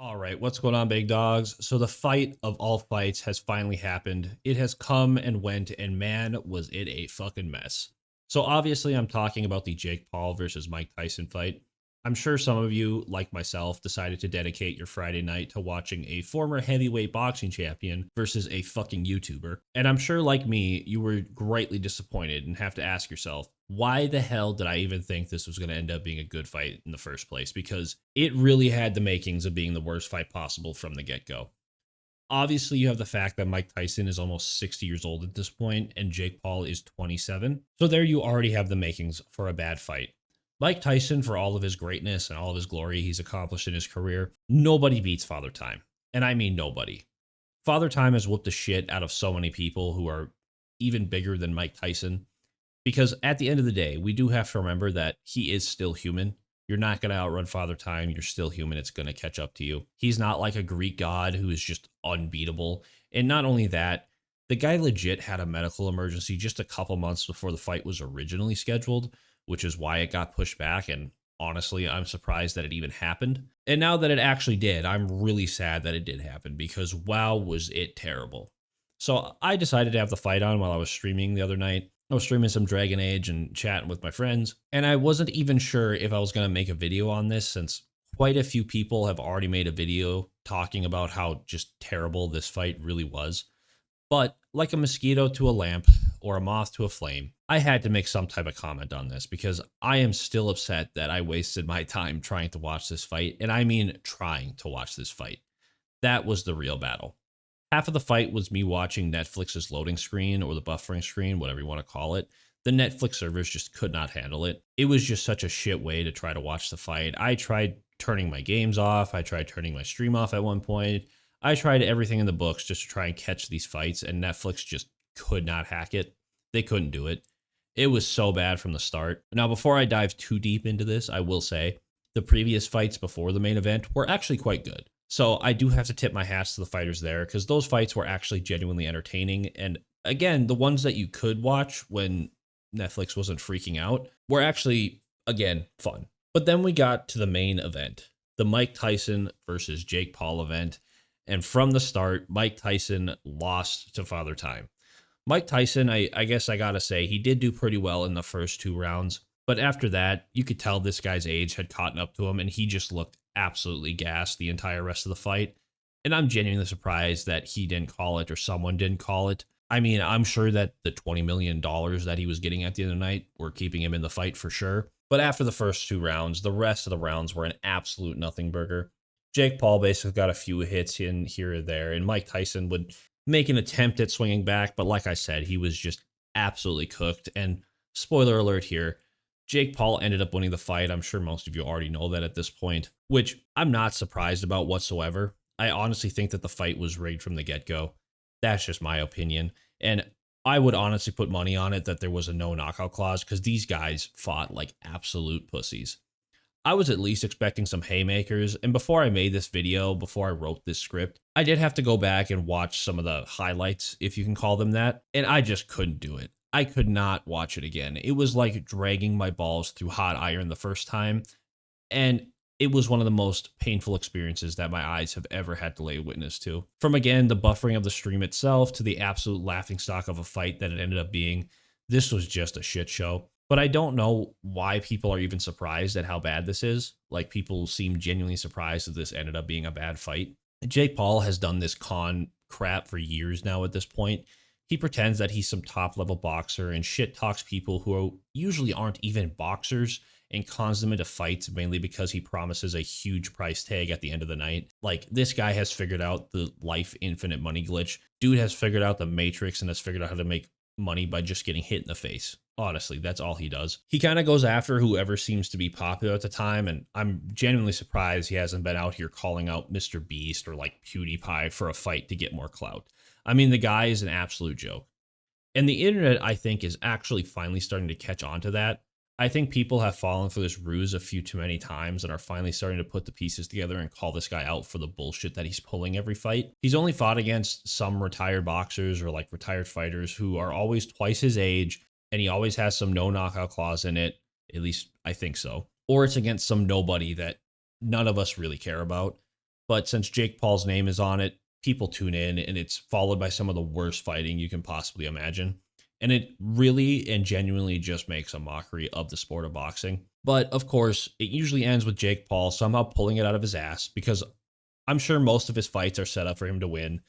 All right, what's going on, big dogs? So the fight of all fights has finally happened. It has come and went, and man, was it a fucking mess. So obviously, I'm talking about the Jake Paul versus Mike Tyson fight. I'm sure some of you, like myself, decided to dedicate your Friday night to watching a former heavyweight boxing champion versus a fucking YouTuber. And I'm sure, like me, you were greatly disappointed and have to ask yourself, why the hell did I even think this was going to end up being a good fight in the first place? Because it really had the makings of being the worst fight possible from the get-go. Obviously, you have the fact that Mike Tyson is almost 60 years old at this point and Jake Paul is 27. So there you already have the makings for a bad fight. Mike Tyson, for all of his greatness and all of his glory he's accomplished in his career, nobody beats Father Time. And I mean nobody. Father Time has whooped the shit out of so many people who are even bigger than Mike Tyson. Because at the end of the day, we do have to remember that he is still human. You're not going to outrun Father Time. You're still human. It's going to catch up to you. He's not like a Greek god who is just unbeatable. And not only that, the guy legit had a medical emergency just a couple months before the fight was originally scheduled, which is why it got pushed back. And honestly, I'm surprised that it even happened. And now that it actually did, I'm really sad that it did happen because wow, was it terrible. So I decided to have the fight on while I was streaming the other night. I was streaming some Dragon Age and chatting with my friends, and I wasn't even sure if I was going to make a video on this since quite a few people have already made a video talking about how just terrible this fight really was. But like a mosquito to a lamp or a moth to a flame, I had to make some type of comment on this because I am still upset that I wasted my time trying to watch this fight, and I mean trying to watch this fight. That was the real battle. Half of the fight was me watching Netflix's loading screen or the buffering screen, whatever you want to call it. The Netflix servers just could not handle it. It was just such a shit way to try to watch the fight. I tried turning my games off. I tried turning my stream off at one point. I tried everything in the books just to try and catch these fights, and Netflix just could not hack it. They couldn't do it. It was so bad from the start. Now, before I dive too deep into this, I will say the previous fights before the main event were actually quite good. So I do have to tip my hats to the fighters there because those fights were actually genuinely entertaining. And again, the ones that you could watch when Netflix wasn't freaking out were actually, again, fun. But then we got to the main event, the Mike Tyson versus Jake Paul event. And from the start, Mike Tyson lost to Father Time. Mike Tyson, I guess I gotta say, he did do pretty well in the first two rounds. But after that, you could tell this guy's age had caught up to him, and he just looked absolutely gassed the entire rest of the fight. And I'm genuinely surprised that he didn't call it or someone didn't call it. I mean, I'm sure that the $20 million that he was getting at the end of the night were keeping him in the fight for sure. But after the first two rounds, the rest of the rounds were an absolute nothing burger. Jake Paul basically got a few hits in here or there, and Mike Tyson would make an attempt at swinging back. But like I said, he was just absolutely cooked. And spoiler alert here, Jake Paul ended up winning the fight. I'm sure most of you already know that at this point, which I'm not surprised about whatsoever. I honestly think that the fight was rigged from the get-go. That's just my opinion. And I would honestly put money on it that there was a no knockout clause because these guys fought like absolute pussies. I was at least expecting some haymakers, and before I made this video, before I wrote this script, I did have to go back and watch some of the highlights, if you can call them that, and I just couldn't do it. I could not watch it again. It was like dragging my balls through hot iron the first time, and it was one of the most painful experiences that my eyes have ever had to lay witness to. From again, the buffering of the stream itself to the absolute laughingstock of a fight that it ended up being, this was just a shit show. But I don't know why people are even surprised at how bad this is. Like, people seem genuinely surprised that this ended up being a bad fight. Jake Paul has done this con crap for years now at this point. He pretends that he's some top-level boxer and shit talks people who usually aren't even boxers and cons them into fights mainly because he promises a huge price tag at the end of the night. Like, this guy has figured out the life infinite money glitch. Dude has figured out the matrix and has figured out how to make money by just getting hit in the face. Honestly, that's all he does. He kind of goes after whoever seems to be popular at the time, and I'm genuinely surprised he hasn't been out here calling out Mr. Beast or like PewDiePie for a fight to get more clout. I mean, the guy is an absolute joke. And the internet, I think, is actually finally starting to catch on to that. I think people have fallen for this ruse a few too many times and are finally starting to put the pieces together and call this guy out for the bullshit that he's pulling every fight. He's only fought against some retired boxers or like retired fighters who are always twice his age, and he always has some no knockout clause in it. At least I think so. Or it's against some nobody that none of us really care about. But since Jake Paul's name is on it, people tune in, and it's followed by some of the worst fighting you can possibly imagine. And it really and genuinely just makes a mockery of the sport of boxing. But of course, it usually ends with Jake Paul somehow pulling it out of his ass, because I'm sure most of his fights are set up for him to win.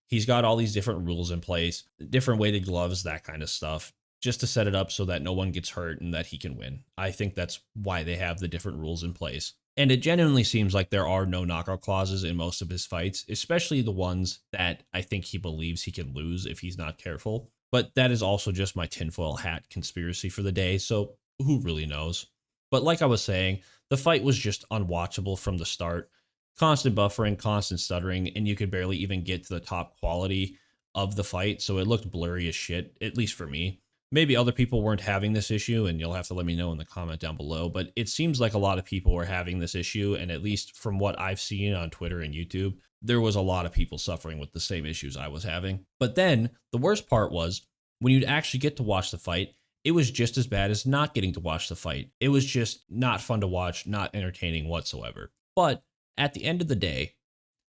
He's got all these different rules in place, different weighted gloves, that kind of stuff, just to set it up so that no one gets hurt and that he can win. I think that's why they have the different rules in place. And it genuinely seems like there are no knockout clauses in most of his fights, especially the ones that I think he believes he can lose if he's not careful. But that is also just my tinfoil hat conspiracy for the day, so who really knows? But like I was saying, the fight was just unwatchable from the start. Constant buffering, constant stuttering, and you could barely even get to the top quality of the fight, so it looked blurry as shit, at least for me. Maybe other people weren't having this issue, and you'll have to let me know in the comment down below, but it seems like a lot of people were having this issue, and at least from what I've seen on Twitter and YouTube, there was a lot of people suffering with the same issues I was having. But then, the worst part was, when you'd actually get to watch the fight, it was just as bad as not getting to watch the fight. It was just not fun to watch, not entertaining whatsoever. But at the end of the day,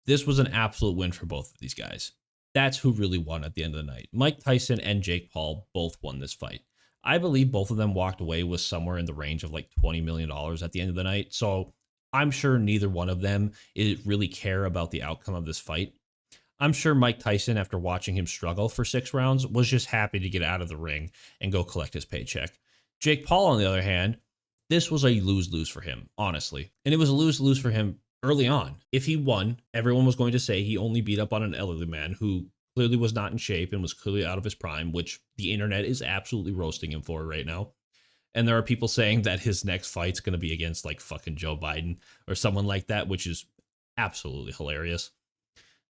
this was an absolute win for both of these guys. That's who really won at the end of the night. Mike Tyson and Jake Paul both won this fight. I believe both of them walked away with somewhere in the range of like $20 million at the end of the night. So I'm sure neither one of them really care about the outcome of this fight. I'm sure Mike Tyson, after watching him struggle for 6 rounds, was just happy to get out of the ring and go collect his paycheck. Jake Paul, on the other hand, this was a lose-lose for him, honestly. And it was a lose-lose for him early on. If he won, everyone was going to say he only beat up on an elderly man who clearly was not in shape and was clearly out of his prime, which the internet is absolutely roasting him for right now. And there are people saying that his next fight's going to be against like fucking Joe Biden or someone like that, which is absolutely hilarious.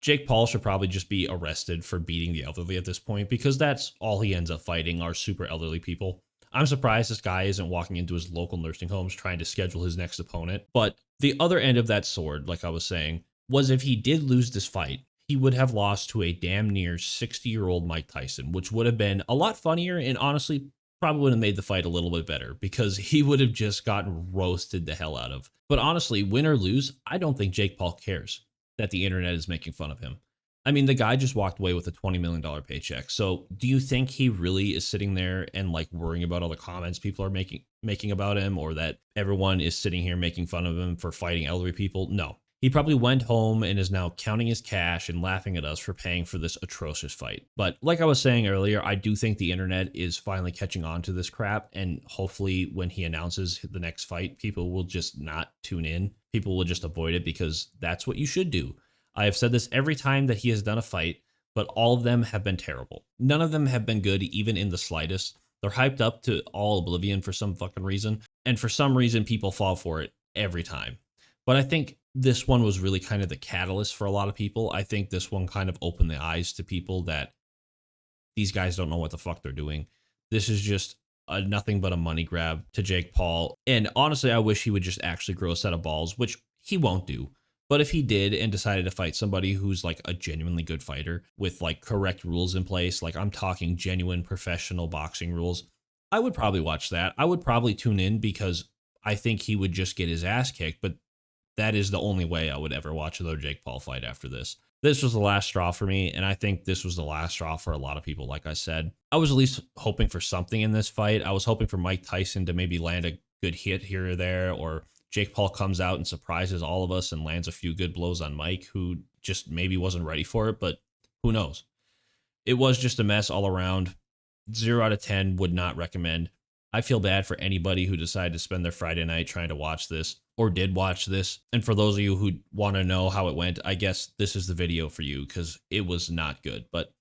Jake Paul should probably just be arrested for beating the elderly at this point, because that's all he ends up fighting are super elderly people. I'm surprised this guy isn't walking into his local nursing homes trying to schedule his next opponent. But the other end of that sword, like I was saying, was if he did lose this fight, he would have lost to a damn near 60-year-old Mike Tyson, which would have been a lot funnier and honestly probably would have made the fight a little bit better, because he would have just gotten roasted the hell out of. But honestly, win or lose, I don't think Jake Paul cares that the internet is making fun of him. I mean, the guy just walked away with a $20 million paycheck. So do you think he really is sitting there and like worrying about all the comments people are making about him, or that everyone is sitting here making fun of him for fighting elderly people? No. He probably went home and is now counting his cash and laughing at us for paying for this atrocious fight. But like I was saying earlier, I do think the internet is finally catching on to this crap, and hopefully when he announces the next fight, people will just not tune in. People will just avoid it, because that's what you should do. I have said this every time that he has done a fight, but all of them have been terrible. None of them have been good, even in the slightest. They're hyped up to all oblivion for some fucking reason, and for some reason people fall for it every time. But I think this one was really kind of the catalyst for a lot of people. I think this one kind of opened the eyes to people that these guys don't know what the fuck they're doing. This is just nothing but a money grab to Jake Paul. And honestly, I wish he would just actually grow a set of balls, which he won't do. But if he did and decided to fight somebody who's like a genuinely good fighter with like correct rules in place, like I'm talking genuine professional boxing rules, I would probably watch that. I would probably tune in, because I think he would just get his ass kicked. But that is the only way I would ever watch another Jake Paul fight after this. This was the last straw for me, and I think this was the last straw for a lot of people, like I said. I was at least hoping for something in this fight. I was hoping for Mike Tyson to maybe land a good hit here or there, or Jake Paul comes out and surprises all of us and lands a few good blows on Mike, who just maybe wasn't ready for it, but who knows? It was just a mess all around. 0 out of 10, would not recommend. I feel bad for anybody who decided to spend their Friday night trying to watch this, or did watch this. And for those of you who want to know how it went, I guess this is the video for you, because it was not good. But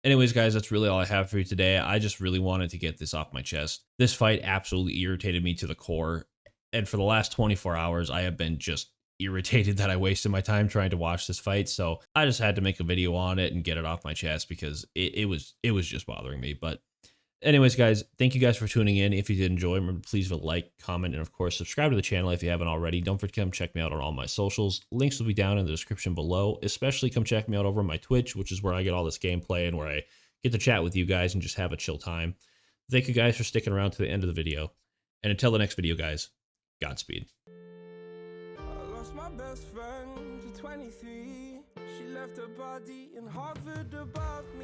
anyways, guys, that's really all I have for you today. I just really wanted to get this off my chest. This fight absolutely irritated me to the core. And for the last 24 hours, I have been just irritated that I wasted my time trying to watch this fight. So I just had to make a video on it and get it off my chest, because it was just bothering me. But anyways, guys, thank you guys for tuning in. If you did enjoy, remember, please leave a like, comment, and of course, subscribe to the channel if you haven't already. Don't forget to come check me out on all my socials. Links will be down in the description below. Especially come check me out over on my Twitch, which is where I get all this gameplay and where I get to chat with you guys and just have a chill time. Thank you guys for sticking around to the end of the video. And until the next video, guys, Godspeed. I lost my best friend to 23 She left her body and hovered above me.